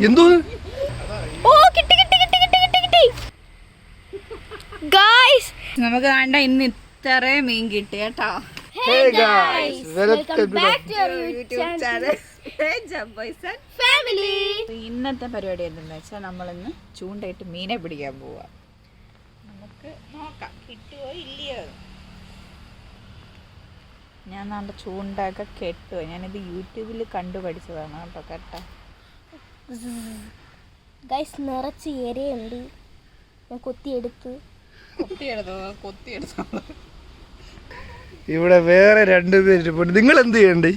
എന്തോ നമുക്ക് വേണ്ട ഇന്ന് ഇത്ര മീൻ കിട്ടി കേട്ടോ. ഇന്നത്തെ പരിപാടി എന്താന്ന് വെച്ചാൽ നമ്മളിന്ന് ചൂണ്ടയിട്ട് മീനെ പിടിക്കാൻ പോവാ. നമുക്ക് നോക്കാം കിട്ടുവോ ഇല്ലയോ. ഞാൻ നമ്മുടെ ചൂണ്ടൊക്കെ കെട്ടുവോ. ഞാനിത് യൂട്യൂബിൽ കണ്ടു പഠിച്ചതാണ് കേട്ടോ. കേട്ടോ നിറച്ച് ഏരയുണ്ട്. ഞാൻ കൊത്തിയെടുത്തു. ഇവിടെ വേറെ രണ്ടുപേര്. നിങ്ങൾ എന്ത് ചെയ്യണ്ടേ?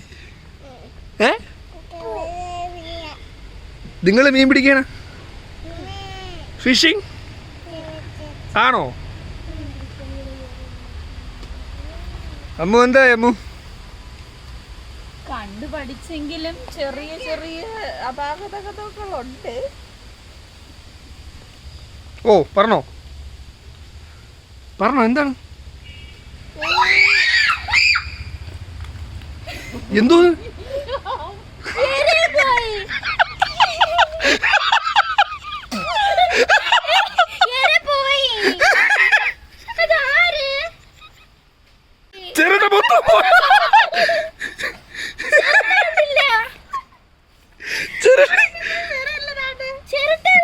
നിങ്ങൾ മീൻ പിടിക്കണ ഫിഷിംഗ് ആണോ? അമ്മു എന്താ അമ്മു? കണ്ടു പഠിച്ചെങ്കിലും ചെറിയ ചെറിയ അപാകതകളുണ്ട്. ഓ പറഞ്ഞോ പറഞ്ഞോ എന്താണ്? എന്തോ ചെറുത മൊത്തം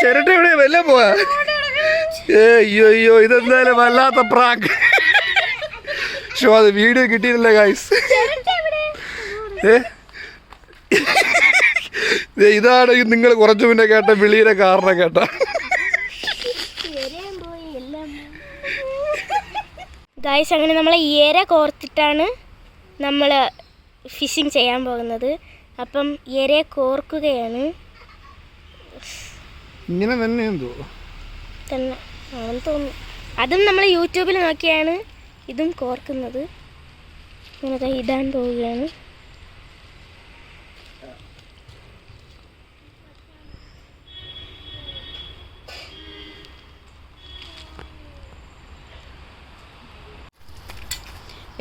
ചിരട്ട എവിടെ വല്ല പോവാ? അയ്യോ അയ്യോ ഇതെന്തായാലും വല്ലാത്ത പ്രാങ്ക്. ഷോ അത് വീഡിയോ കിട്ടിയിട്ടില്ല ഗൈസ്. ഇതാണ് നിങ്ങൾ കുറച്ചു മുന്നേ കേട്ട വിളിയുടെ കാരണം കേട്ട. ഗൈസ് അങ്ങനെ നമ്മൾ ഏര കോർത്തിട്ടാണ് നമ്മൾ ഫിഷിങ് ചെയ്യാൻ പോകുന്നത്. അപ്പം ഏരയെ കോർക്കുകയാണ്. ഇങ്ങനെ തന്നെ തന്നെ ആണെന്ന് തോന്നുന്നു. അതും നമ്മൾ യൂട്യൂബിൽ നോക്കിയാണ് ഇതും കോർക്കുന്നത്. ഇങ്ങനെ ഇടാൻ പോവുകയാണ്.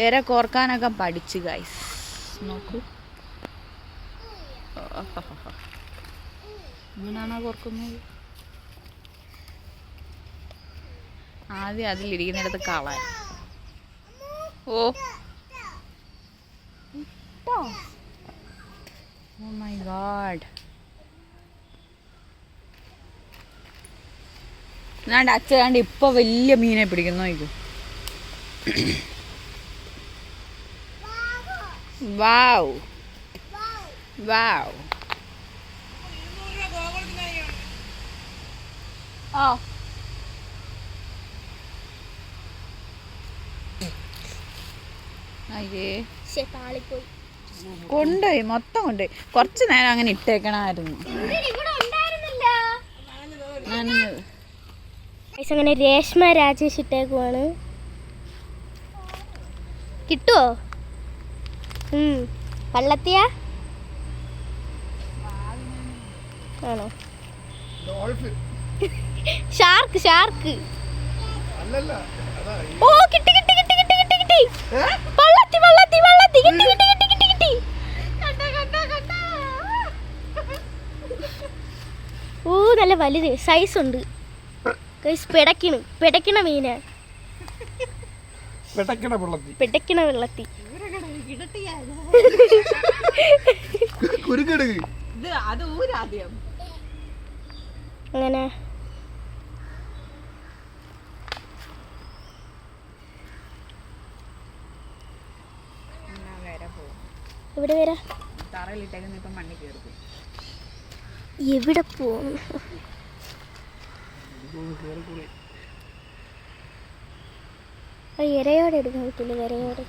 ഏറെ കോർക്കാനൊക്കെ പഠിച്ചു ഗൈസ്. നോക്കൂ ഇങ്ങനെയാണോ കോർക്കുന്നത്? ആദ്യം അതിലിരിക്കുന്നിടത്ത് കളയാൻ. Oh my God. ഞാണ്ട് അച്ഛാണ്ട് ഇപ്പൊ വലിയ മീനെ പിടിക്കുന്നു. നോക്കൂ. വാവ് വാവ്. ഓ അയ്യേ കൊണ്ടുപോയി മൊത്തം കൊണ്ടുപോയി. കുറച്ച് നേരം അങ്ങനെ ഇട്ടേക്കണമായിരുന്നു. അങ്ങനെ രേഷ്മ രാജേഷ് ഇട്ടേക്കുവാണ്. കിട്ടുവോ? പള്ളത്തിയാ ആണോ? Shark shark. ഓ കിട്ടി കിട്ടി കിട്ടി കിട്ടി കിട്ടി കിട്ടി. പള്ളത്തി പള്ളത്തി പള്ളത്തി കിട്ടി കിട്ടി കിട്ടി കിട്ടി കിട്ടി. ഓ നല്ല വലുത് സൈസ് ഉണ്ട്. പെടക്കണ മീന. പെടക്കണ വെള്ളത്തി. അങ്ങനെ എവിടെ വരാ? എവിടെ പോകും? ഇരയോടെ എടുക്കാൻ പറ്റില്ല. ഇരയോടെ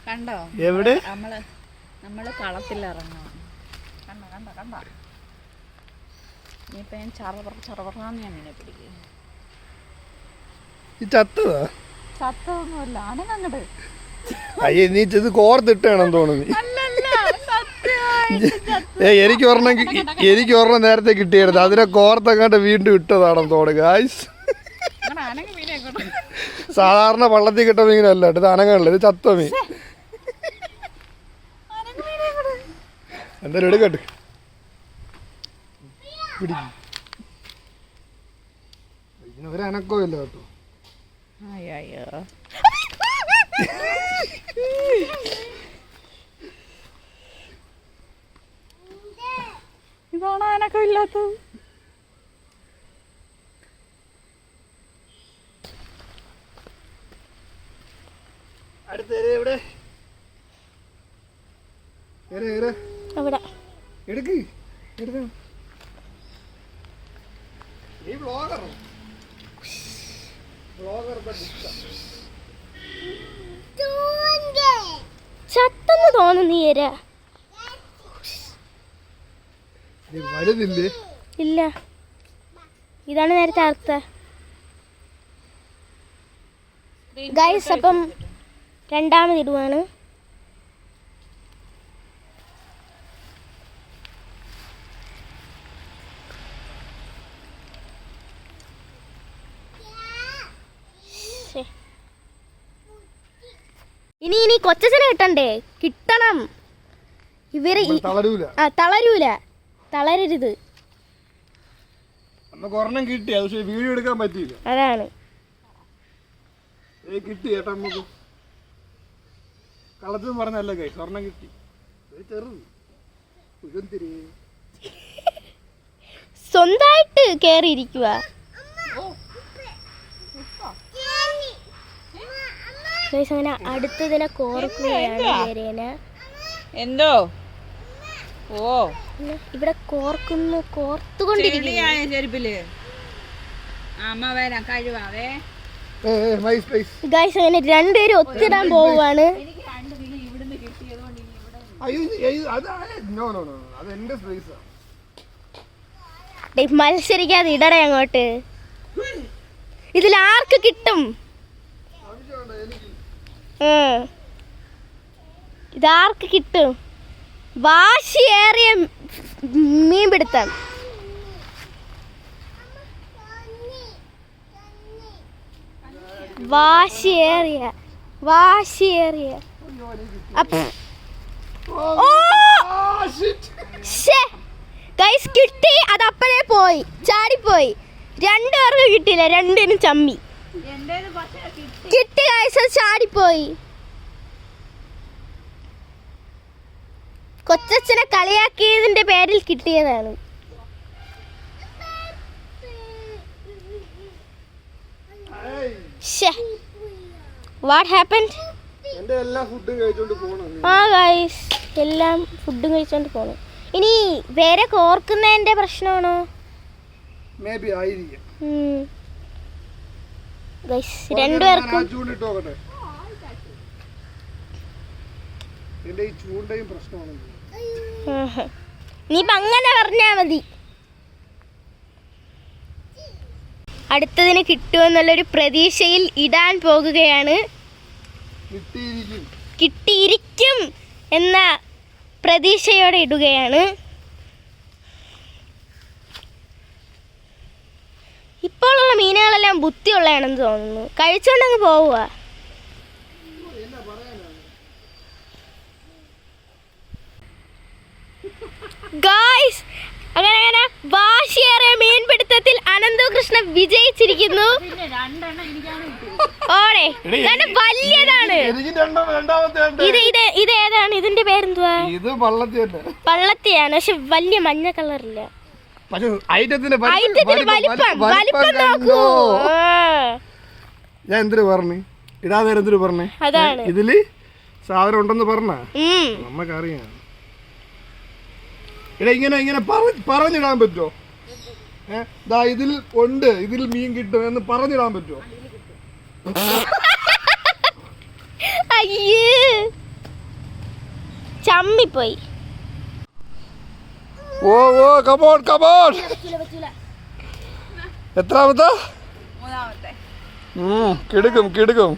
കണ്ടോ എവിടെ നമ്മള് കളത്തിലിറങ്ങണം. കണ്ട കണ്ട കണ്ട. ഇനിയിപ്പോ ഞാൻ ചറപറാന്ന് ഞാൻ മീനെ പിടിക്കും. ചത്തൊന്നുമല്ല അനങ്ങട്. അയ്യേ നീ ഇത് കോർത്തിട്ടാണെന്ന് തോന്നുന്നു. എനിക്ക് ഒരെണ്ണം നേരത്തെ കിട്ടിയായിരുന്നു. അതിനെ കോർത്തെങ്ങാണ്ട് വീണ്ടും ഇട്ടതാണെന്ന് തോന്നുന്നു ഗായ്സ്. സാധാരണ വള്ളത്തിൽ കിട്ടുന്ന മീനല്ല ഇത് അനങ്ങല്ല, ഇത് ചത്ത മീൻ. എന്തായാലും എടുക്കട്ടെ, പിടിക്കും. ഇതിനൊരു അനക്കവും ഇല്ല കേട്ടോ. അയ്യോ ഇതാണ് അനക്കം ഇല്ലാത്തത്. അടുത്ത എവിടെ അവിടെ എടുക്ക് എടുക്ക. നീ ബ്ലോഗറോ? ബ്ലോഗർ ചത്തെന്ന് തോന്നുന്നു ഈര. വലുതില്ലേ? ഇല്ല, ഇതാണ് നേരത്തെ അർത്ഥ. ഗൈസ് അപ്പം രണ്ടാമതിടുവാണ്. ഇനി കൊച്ചനെ കിട്ടണ്ടേ? കിട്ടണം. ഇവര് തളരൂല, തളരരുത്. ഒരെണ്ണം കിട്ടി, അത് പക്ഷേ വീഡിയോ എടുക്കാൻ പറ്റിയില്ല. അതാണ് കിട്ടി ചേട്ടാ, നമുക്ക് കളത്തും പറഞ്ഞല്ലേ കൈ സ്വർണം കിട്ടി. ചെറുത് സ്വന്തമായിട്ട് കേറിയിരിക്കുക. അങ്ങനെ അടുത്തതിനെ കോർക്കുകയാണ്. എന്തോ ഓ ഇവിടെ കോർത്തുകൊണ്ടിരിക്കുകയാണ്. ചെരുപ്പില് അമ്മ വരാം, കഴിവാവേ. ഗൈസ് അങ്ങനെ രണ്ടുപേരും ഒത്തിടാൻ പോവുകയാണ്. മത്സരിക്കാതെ ഇടടേ അങ്ങോട്ട്. ഇതിൽ ആർക്ക് കിട്ടും? ഇതാർക്ക് കിട്ടും? വാശിയേറിയ മീൻപിടുത്തം. വാശിയേറിയ ഗൈസ് കിട്ടി. അത് അപ്പഴേ പോയി, ചാടിപ്പോയി. രണ്ടുപേർക്ക് കിട്ടിയില്ല, രണ്ടിനും ചമ്മി. കിട്ടി ഗൈസ്, അത് ചാടിപ്പോയി. കൊച്ചച്ഛനെ കളിയാക്കിയതിന്റെ പേരിൽ കിട്ടിയതാണ്. What happened? ആ ഗൈസ് എല്ലാം ഫുഡും കഴിച്ചോണ്ട് പോണം. ഇനി വേറെ കോർക്കുന്നതിന്റെ പ്രശ്നമാണോ? ഗൈസ് രണ്ടുപേർക്കും നീയിപ്പോ അങ്ങനെ പറഞ്ഞാ മതി. അടുത്തതിന് കിട്ടുമെന്നുള്ളൊരു പ്രതീക്ഷയിൽ ഇടാൻ പോകുകയാണ്. കിട്ടിയിരിക്കും എന്ന പ്രതീക്ഷയോടെ ഇടുകയാണ്. ഇപ്പോഴുള്ള മീനുകളെല്ലാം ബുദ്ധിയുള്ളതാണെന്ന് തോന്നുന്നു. കഴിച്ചോണ്ടങ്ങ് പോവുക. ഗായ്സ് അങ്ങനെ വാശിയേറിയ മീൻപിടുത്തത്തിൽ അനന്തകൃഷ്ണ വിജയിച്ചിരിക്കുന്നു. ഓടെ വലിയതാണ്. ഇത് ഏതാണ്? ഇതിന്റെ പേരെന്തുവാ? പള്ളത്തിയാണ്, പക്ഷെ വലിയ മഞ്ഞ കളറില്ല. വലിപ്പം നോക്കൂ. ഞാൻ എന്തിനു പറഞ്ഞു ഇടാൻ നേരം എന്തിനു പറഞ്ഞേ? അതാണ് ഇതില് സാധനം ഉണ്ടെന്ന് പറഞ്ഞ നമ്മക്കറിയാം. ഇടാ ഇങ്ങനെ ഇങ്ങനെ പറഞ്ഞിടാൻ പറ്റുമോ? ഇതിൽ ഉണ്ട്, ഇതിൽ മീൻ കിട്ടും എന്ന് പറഞ്ഞിടാൻ പറ്റുമോ? അയ്യേ ചമ്മിപ്പോയി. ഓ ഓ കമോൺ കമോൺ. എത്രാമത്തെ? കിടുക്കും കിടുക്കും.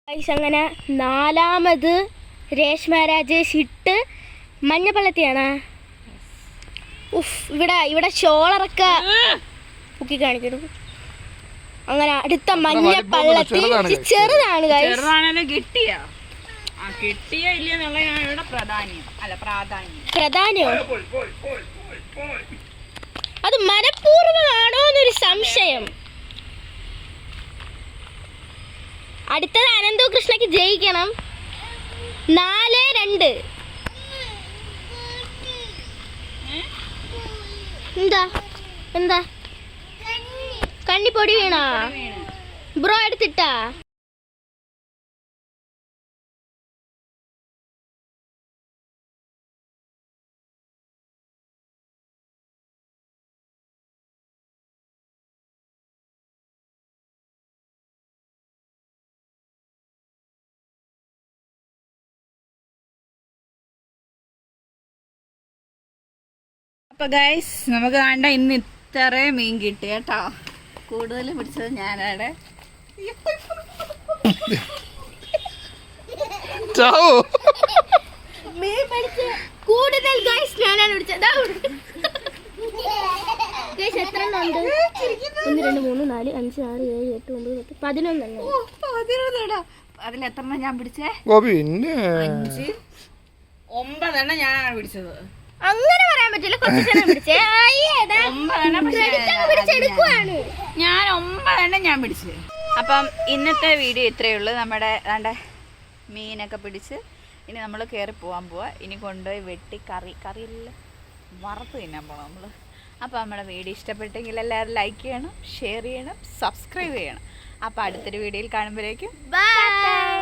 ഗൈസ് അങ്ങനെ 4ാമത് രേഷ്മ രാജേഷ് ഇട്ട് മഞ്ഞപ്പള്ളത്തിയാണ്. ഇവിടെ ഷോളറൊക്കെ പൊക്കി കാണിക്കണം. അങ്ങനെ അടുത്ത മഞ്ഞപ്പള്ളത്തി ചെറുതാണ് ചെറുതാണല്ലോ. കിട്ടിയ ഇല്ലെന്നുള്ളതാണ് ഇവിടെ പ്രാധാന്യം. അത് മനഃപൂർവ്വമാണോ എന്നൊരു സംശയം. അടുത്തത് അനന്തു കൃഷ്ണയ്ക്ക് ജയിക്കണം. 4-2. എന്താ കണ്ണിപ്പൊടി വീണാ? ബ്രോ എടുത്തിട്ടാ? അപ്പൊ ഗൈസ് നമുക്ക് കണ്ട ഇന്ന് ഇത്രയും മീൻ കിട്ടി കേട്ടോ. കൂടുതൽ പിടിച്ചത് ഞാനാണ്. കൂടുതൽ ഗൈസ് ഞാനാണ് പിടിച്ചത്. 1 2 3 4 5 6 7 8 9 10 11. അതിലെത്ര ഞാൻ പിടിച്ചേ? 5 9 ഞാനാണ് പിടിച്ചത്. അങ്ങനെ പറയാൻ പറ്റില്ല. ഞാൻ 9 ഞാൻ പിടിച്ചു. അപ്പം ഇന്നത്തെ വീഡിയോ ഇത്രയേ ഉള്ളൂ. നമ്മുടെ മീനൊക്കെ പിടിച്ച് ഇനി നമ്മൾ കയറി പോവാ. ഇനി കൊണ്ടുപോയി വെട്ടി കറിയില്ല വറുത്ത് തിന്നാൻ പോകണം നമ്മൾ. അപ്പോൾ നമ്മുടെ വീഡിയോ ഇഷ്ടപ്പെട്ടെങ്കിൽ എല്ലാവരും ലൈക്ക് ചെയ്യണം, ഷെയർ ചെയ്യണം, സബ്സ്ക്രൈബ് ചെയ്യണം. അപ്പോൾ അടുത്തൊരു വീഡിയോയിൽ കാണുമ്പോഴേക്കും ബൈ.